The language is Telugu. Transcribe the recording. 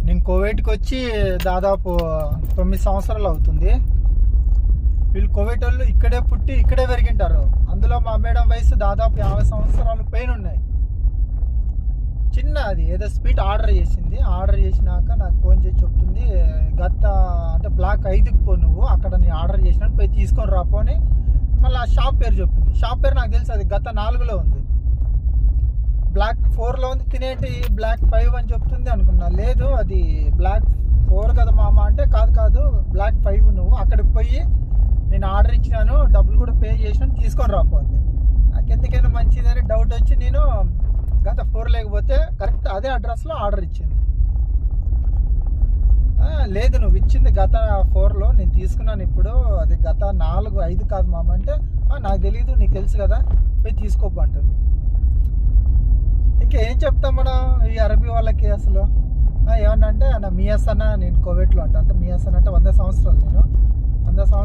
నేను కువైట్కి వచ్చి దాదాపు 9 సంవత్సరాలు అవుతుంది. వీళ్ళు కువైట్ వాళ్ళు ఇక్కడే పుట్టి ఇక్కడే పెరిగింటారు. అందులో మా మేడం వయసు దాదాపు 50 సంవత్సరాలు పైన ఉన్నాయి. చిన్న అది ఏదో స్వీట్ ఆర్డర్ చేసింది. ఆర్డర్ చేసినాక నాకు ఫోన్ చేసి చెప్తుంది, గత అంటే బ్లాక్ 5కి పో, నువ్వు అక్కడ నేను ఆర్డర్ చేసినాను, పోయి తీసుకొని రాపో అని. మళ్ళీ ఆ షాప్ పేరు చెప్పింది. షాప్ పేరు నాకు తెలుసు, అది గత 4లో ఉంది, బ్లాక్ 4లో ఉంది. తినేటి బ్లాక్ 5 అని చెప్తుంది అనుకున్నా. లేదు అది బ్లాక్ 4 కదా మామ అంటే, కాదు బ్లాక్ 5, నువ్వు అక్కడికి పోయి నేను ఆర్డర్ ఇచ్చినాను, డబ్బులు కూడా పే చేసినాను, తీసుకొని రాపోంది. నాకు ఎందుకైనా మంచిదని డౌట్ వచ్చి నేను గత 4 లేకపోతే కరెక్ట్ అదే అడ్రస్లో ఆర్డర్ ఇచ్చింది. లేదు నువ్వు ఇచ్చింది గత 4లో, నేను తీసుకున్నాను ఇప్పుడు, అది గత 4, 5 కాదు మామ అంటే, నాకు తెలీదు, నీకు తెలుసు కదా, పోయి తీసుకోపు అంటుంది. ఇంకా ఏం చెప్తాం మనం ఈ అరబీ వాళ్ళకి అసలు. ఏమన్నా అంటే నా మియాస్ అన్న, నేను కువైట్లో అంటే మియాస్ అన్న అంటే 100 సంవత్సరాలు, నేను 100 సంవత్సరాలు